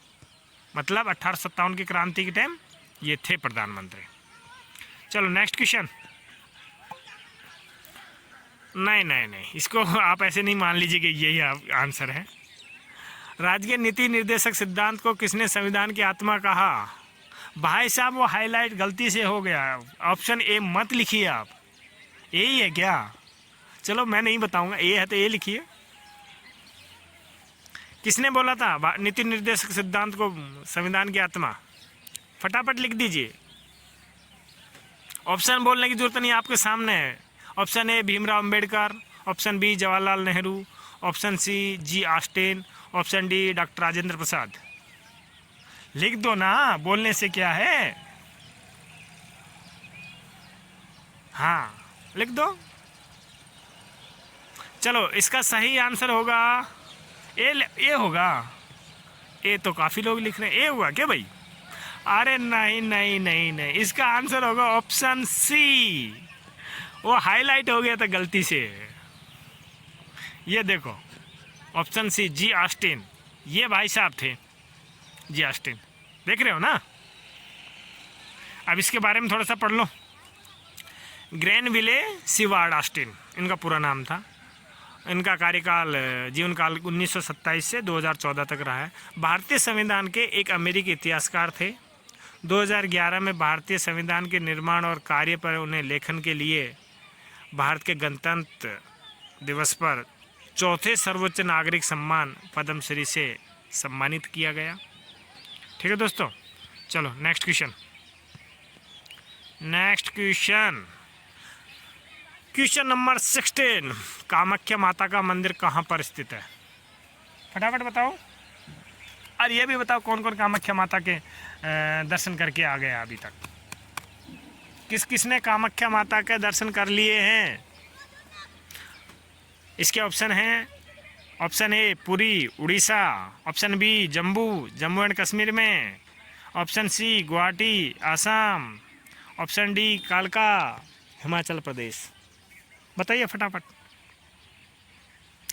मतलब 1857 की क्रांति के टाइम ये थे प्रधानमंत्री। चलो नेक्स्ट क्वेश्चन। नहीं, इसको आप ऐसे नहीं मान लीजिए कि यही आंसर है। राज्य के नीति निर्देशक सिद्धांत को किसने संविधान की आत्मा कहा? भाई साहब वो हाईलाइट गलती से हो गया, ऑप्शन ए मत लिखिए आप। यही है क्या? चलो मैं नहीं बताऊंगा, ए है तो ए लिखिए। किसने बोला था नीति निर्देशक सिद्धांत को संविधान की आत्मा? फटाफट लिख दीजिए। ऑप्शन बोलने की जरूरत नहीं, आपके सामने है। Option A Bhimrao Ambedkar, option B Jawaharlal Nehru, option C G Austin, option D doctor Rajendra Prasad. लिख दो ना, बोलने से क्या है। हाँ लिख दो। चलो इसका सही आंसर होगा ए होगा। ए तो काफ़ी लोग लिख रहे हैं, ए होगा क्या भाई? अरे नहीं नहीं नहीं नहीं, इसका आंसर होगा ऑप्शन सी। वो हाईलाइट हो गया था गलती से। ये देखो ऑप्शन सी, जी ऑस्टिन। ये भाई साहब थे जी ऑस्टिन, देख रहे हो ना। अब इसके बारे में थोड़ा सा पढ़ लो। ग्रेनविले सीवार्ड ऑस्टिन इनका पूरा नाम था। इनका कार्यकाल, जीवन काल 1927 से 2014 तक रहा है। भारतीय संविधान के एक अमेरिकी इतिहासकार थे। 2011 में भारतीय संविधान के निर्माण और कार्य पर उन्हें लेखन के लिए भारत के गणतंत्र दिवस पर चौथे सर्वोच्च नागरिक सम्मान पद्मश्री से सम्मानित किया गया। ठीक है दोस्तों, चलो next question. Question number 16, Kamakhya माता का मंदिर कहाँ पर स्थित है? फटाफट बताओ। और ये भी बताओ कौन कौन कामाख्या माता के दर्शन करके आ गया अभी तक। किस किसने कामाख्या माता के दर्शन कर लिए हैं? इसके ऑप्शन हैं, option A Puri Orissa, option B Jammu and Kashmir में, option C Guwahati Assam, option D कालका हिमाचल प्रदेश। बताइए फटाफट।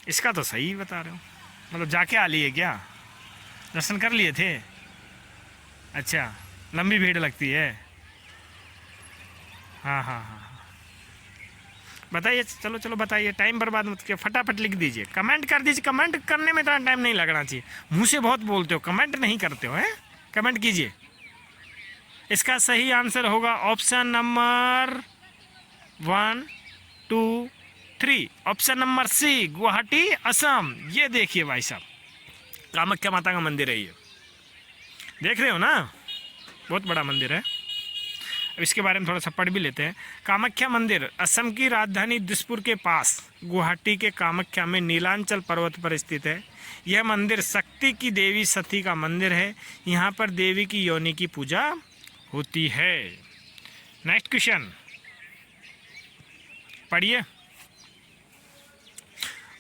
इसका तो सही बता रहे हो, मतलब जाके आ लिए क्या, दर्शन कर लिए थे? अच्छा, लंबी भीड़ लगती है। हाँ हाँ हाँ, बताइए। चलो चलो बताइए, टाइम बर्बाद मत कीजिए, फटाफट लिख दीजिए, कमेंट कर दीजिए। कमेंट करने में इतना टाइम नहीं लगना चाहिए, मुँह से बहुत बोलते हो, कमेंट नहीं करते हो, हैं? कमेंट कीजिए। इसका सही आंसर होगा option number 1, 2, 3, option number C Guwahati Assam. ये देखिए भाई साहब, कामाख्या माता का मंदिर है ये, देख रहे हो ना, बहुत बड़ा मंदिर है। अब इसके बारे में थोड़ा सा पढ़ भी लेते हैं। कामाख्या मंदिर असम की राजधानी दिसपुर के पास गुवाहाटी के कामाख्या में नीलांचल पर्वत पर स्थित है। यह मंदिर शक्ति की देवी सती का मंदिर है। यहाँ पर देवी की योनि की पूजा होती है। नेक्स्ट क्वेश्चन पढ़िए।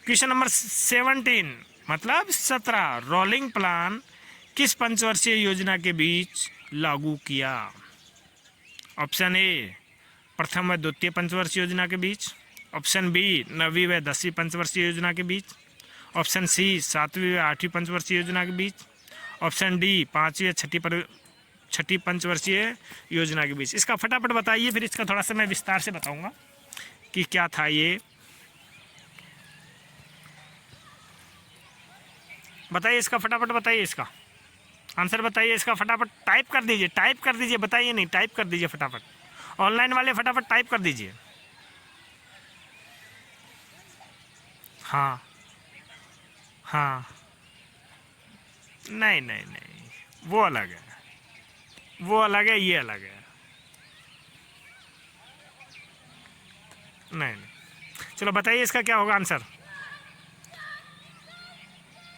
क्वेश्चन नंबर 17 मतलब 17, रोलिंग प्लान किस पंचवर्षीय योजना के बीच लागू किया? ऑप्शन ए प्रथम व द्वितीय पंचवर्षीय योजना के बीच, ऑप्शन बी 9वीं व 10वीं पंचवर्षीय योजना के बीच, ऑप्शन सी 7वीं व 8वीं पंचवर्षीय योजना के बीच, ऑप्शन डी 5वीं व 6ठी पंचवर्षीय योजना के बीच। इसका फटाफट बताइए, फिर इसका थोड़ा सा मैं विस्तार से बताऊंगा कि क्या था ये। बताइए इसका फटाफट, बताइए इसका आंसर बताइए। इसका फटाफट टाइप कर दीजिए, टाइप कर दीजिए, बताइए नहीं, टाइप कर दीजिए फटाफट। ऑनलाइन वाले फटाफट टाइप कर दीजिए। हाँ हाँ, नहीं नहीं नहीं, वो अलग है, वो अलग है, ये अलग है। नहीं नहीं, चलो बताइए इसका क्या होगा आंसर,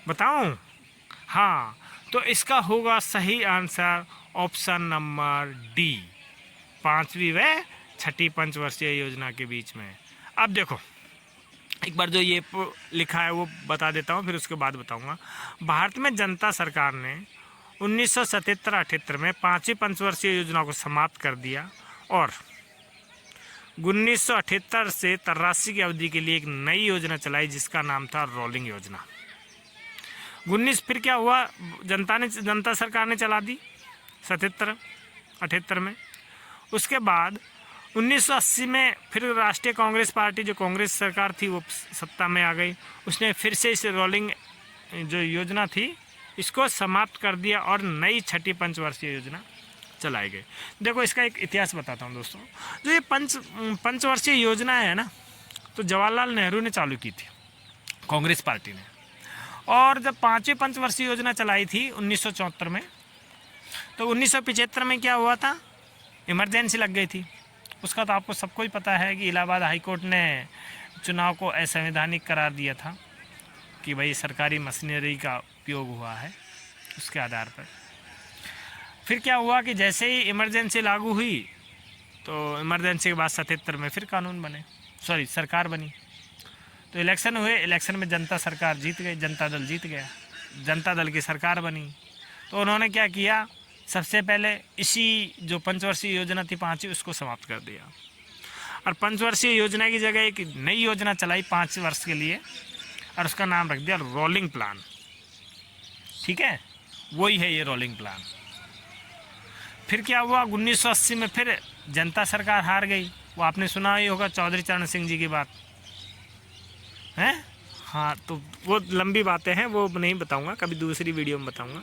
बताऊं? हाँ, तो इसका होगा सही आंसर ऑप्शन नंबर डी, 5वीं व 6ठी पंचवर्षीय योजना के बीच में। अब देखो एक बार जो ये लिखा है वो बता देता हूँ, फिर उसके बाद बताऊँगा। भारत में जनता सरकार ने 1977-78 में 5वीं पंचवर्षीय योजना को समाप्त कर दिया और 1978 से 83 की अवधि के लिए एक नई योजना चलाई जिसका नाम था रोलिंग योजना। 19 फिर क्या हुआ, जनता सरकार ने चला दी 77-78 में। उसके बाद 1980 में फिर राष्ट्रीय कांग्रेस पार्टी, जो कांग्रेस सरकार थी, वो सत्ता में आ गई। उसने फिर से इस रोलिंग जो योजना थी इसको समाप्त कर दिया और नई 6ठी पंचवर्षीय योजना चलाई गई। देखो इसका एक इतिहास बताता हूँ दोस्तों। जो ये पंचवर्षीय योजना है ना, तो जवाहरलाल नेहरू ने चालू की थी, कांग्रेस पार्टी ने। और जब 5वीं पंचवर्षीय योजना चलाई थी 1974 में, तो 1975 में क्या हुआ था, इमरजेंसी लग गई थी। उसका तो आपको सबको ही पता है कि इलाहाबाद हाईकोर्ट ने चुनाव को असंवैधानिक करार दिया था कि भाई सरकारी मशीनरी का उपयोग हुआ है, उसके आधार पर। फिर क्या हुआ कि जैसे ही इमरजेंसी लागू हुई, तो इमरजेंसी के बाद 77 में फिर कानून बने, सरकार बनी। तो तो इलेक्शन हुए, इलेक्शन में जनता सरकार जीत गई, जनता दल जीत गया, जनता दल की सरकार बनी। तो उन्होंने क्या किया, सबसे पहले इसी जो पंचवर्षीय योजना थी 5वीं, उसको समाप्त कर दिया और पंचवर्षीय योजना की जगह एक नई योजना चलाई 5 वर्ष के लिए और उसका नाम रख दिया रोलिंग प्लान। ठीक है, वही है ये रोलिंग प्लान। फिर क्या हुआ, 1980 में फिर जनता सरकार हार गई। वो आपने सुना ही होगा चौधरी चरण सिंह जी की बात है। हाँ, तो वो लंबी बातें हैं, वो नहीं बताऊंगा, कभी दूसरी वीडियो में बताऊंगा।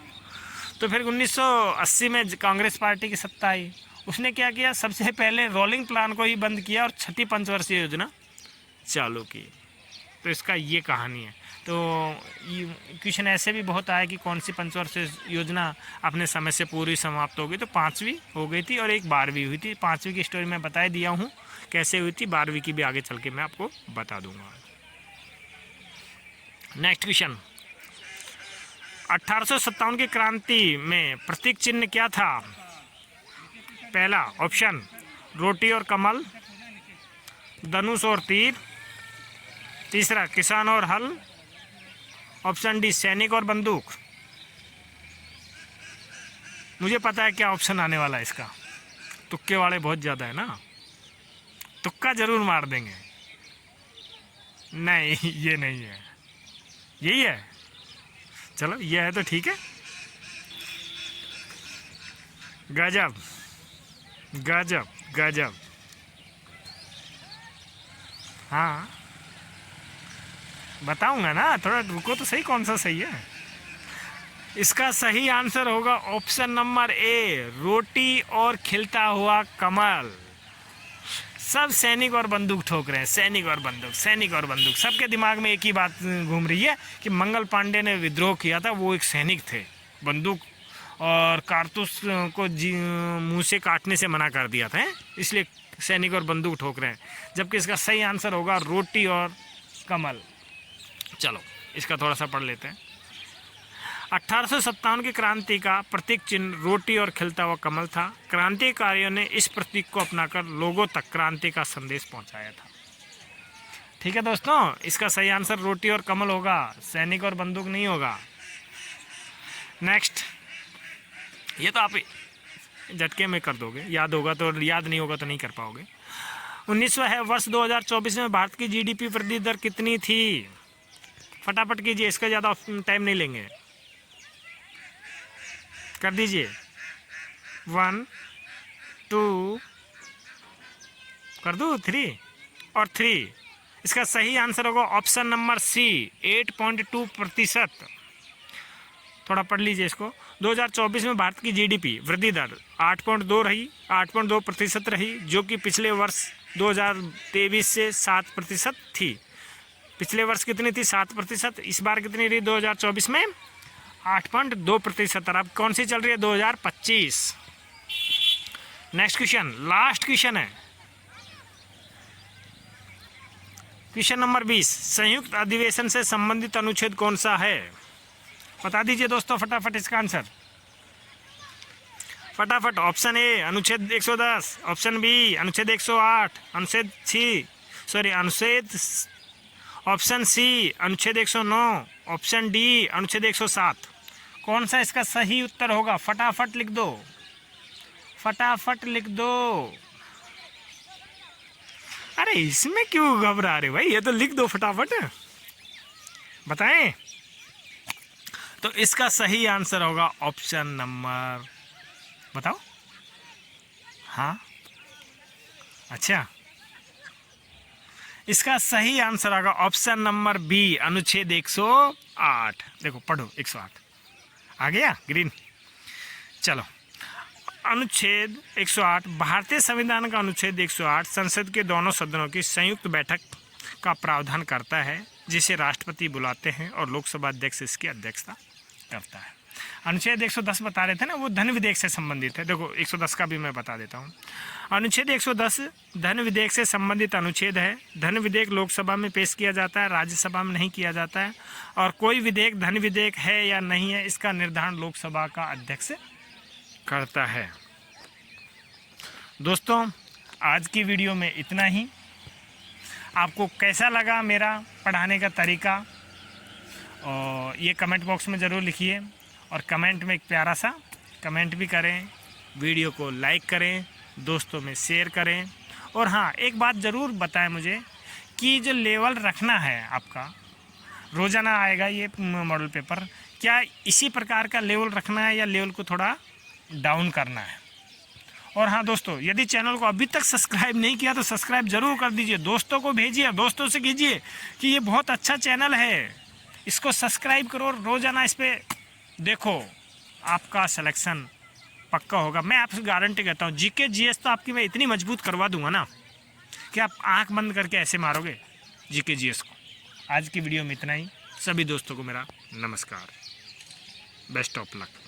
तो फिर 1980 में कांग्रेस पार्टी की सत्ता आई। उसने क्या किया, सबसे पहले रोलिंग प्लान को ही बंद किया और 6ठी पंचवर्षीय योजना चालू की। तो इसका ये कहानी है। तो क्वेश्चन ऐसे भी बहुत आया कि कौन सी पंचवर्षीय योजना अपने समय से पूरी समाप्त हो गई। तो 5वीं हो गई थी और एक 12वीं हुई थी। 5वीं की स्टोरी मैं बता दिया हूँ कैसे हुई थी, 12वीं की भी आगे चल के मैं आपको बता दूंगा। नेक्स्ट क्वेश्चन, 1857 की क्रांति में प्रतीक चिन्ह क्या था? पहला ऑप्शन रोटी और कमल, धनुष और तीर, तीसरा किसान और हल, ऑप्शन डी सैनिक और बंदूक। मुझे पता है क्या ऑप्शन आने वाला है इसका, तुक्के वाले बहुत ज़्यादा है ना, तुक्का जरूर मार देंगे। नहीं, ये नहीं है, यही है। चलो ये है तो ठीक है। गजब गजब गजब। हाँ बताऊंगा ना, थोड़ा रुको तो सही, कौन सा सही है। इसका सही आंसर होगा ऑप्शन नंबर ए, रोटी और खिलता हुआ कमल। सब सैनिक और बंदूक ठोक रहे हैं, सैनिक और बंदूक, सैनिक और बंदूक। सबके दिमाग में एक ही बात घूम रही है कि मंगल पांडे ने विद्रोह किया था, वो एक सैनिक थे, बंदूक और कारतूस को मुंह से काटने से मना कर दिया था, इसलिए सैनिक और बंदूक ठोक रहे हैं। जबकि इसका सही आंसर होगा रोटी और कमल। चलो इसका थोड़ा सा पढ़ लेते हैं। 1857 की क्रांति का प्रतीक चिन्ह रोटी और खिलता हुआ कमल था। क्रांतिकारियों ने इस प्रतीक को अपनाकर लोगों तक क्रांति का संदेश पहुंचाया था। ठीक है दोस्तों, इसका सही आंसर रोटी और कमल होगा, सैनिक और बंदूक नहीं होगा। नेक्स्ट, ये तो आप झटके में कर दोगे, याद होगा तो, याद नहीं होगा तो नहीं कर पाओगे। 1900 है वर्ष 2024 में भारत की जीडीपी वृद्धि दर कितनी थी? फटाफट कीजिए, इसका ज़्यादा टाइम नहीं लेंगे, कर दीजिए। 1 2 कर दूँ 3 और 3। इसका सही आंसर होगा ऑप्शन नंबर सी, 8.2%। थोड़ा पढ़ लीजिए इसको। 2024 में भारत की जीडीपी वृद्धि दर 8.2 रही, 8.2% रही, जो कि पिछले वर्ष 2023 से 7% थी। पिछले वर्ष कितनी थी? 7%। इस बार कितनी रही 2024 में? 8.2%। और अब कौन सी चल रही है? 2025। नेक्स्ट क्वेश्चन, लास्ट क्वेश्चन है, क्वेश्चन नंबर 20। संयुक्त अधिवेशन से संबंधित अनुच्छेद कौन सा है? बता दीजिए दोस्तों फटाफट इसका आंसर, फटाफट। ऑप्शन ए अनुच्छेद 110, ऑप्शन बी अनुच्छेद 108, ऑप्शन सी अनुच्छेद 109, ऑप्शन डी अनुच्छेद 107। कौन सा इसका सही उत्तर होगा? फटाफट लिख दो, फटाफट लिख दो। अरे इसमें क्यों घबरा रहे भाई, ये तो लिख दो फटाफट, बताएं। तो इसका सही आंसर होगा ऑप्शन नंबर, बताओ। हाँ अच्छा, इसका सही आंसर होगा ऑप्शन नंबर बी, अनुच्छेद 108। देखो पढ़ो, 108 आ गया ग्रीन। चलो, अनुच्छेद 108, भारतीय संविधान का अनुच्छेद 108 संसद के दोनों सदनों की संयुक्त बैठक का प्रावधान करता है, जिसे राष्ट्रपति बुलाते हैं और लोकसभा अध्यक्ष इसकी अध्यक्षता करता है। अनुच्छेद 110 बता रहे थे ना, वो धन विधेयक से संबंधित है। देखो 110 का भी मैं बता देता हूँ। अनुच्छेद 110 धन विधेयक से संबंधित अनुच्छेद है। धन विधेयक लोकसभा में पेश किया जाता है, राज्यसभा में नहीं किया जाता है। और कोई विधेयक धन विधेयक है या नहीं है, इसका निर्धारण लोकसभा का अध्यक्ष करता है। दोस्तों आज की वीडियो में इतना ही। आपको कैसा लगा मेरा पढ़ाने का तरीका, और ये कमेंट बॉक्स में ज़रूर लिखिए। और कमेंट में एक प्यारा सा कमेंट भी करें, वीडियो को लाइक करें, दोस्तों में शेयर करें। और हाँ, एक बात ज़रूर बताएं मुझे कि जो लेवल रखना है आपका, रोज़ाना आएगा ये मॉडल पेपर, क्या इसी प्रकार का लेवल रखना है या लेवल को थोड़ा डाउन करना है। और हाँ दोस्तों, यदि चैनल को अभी तक सब्सक्राइब नहीं किया तो सब्सक्राइब ज़रूर कर दीजिए, दोस्तों को भेजिए, दोस्तों से कीजिए कि ये बहुत अच्छा चैनल है, इसको सब्सक्राइब करो, रोज़ाना इस पर देखो, आपका सिलेक्शन पक्का होगा। मैं आपसे गारंटी कहता हूँ, जीके जीएस तो आपकी मैं इतनी मजबूत करवा दूंगा ना कि आप आंख बंद करके ऐसे मारोगे जीके जीएस को। आज की वीडियो में इतना ही। सभी दोस्तों को मेरा नमस्कार, बेस्ट ऑफ लक।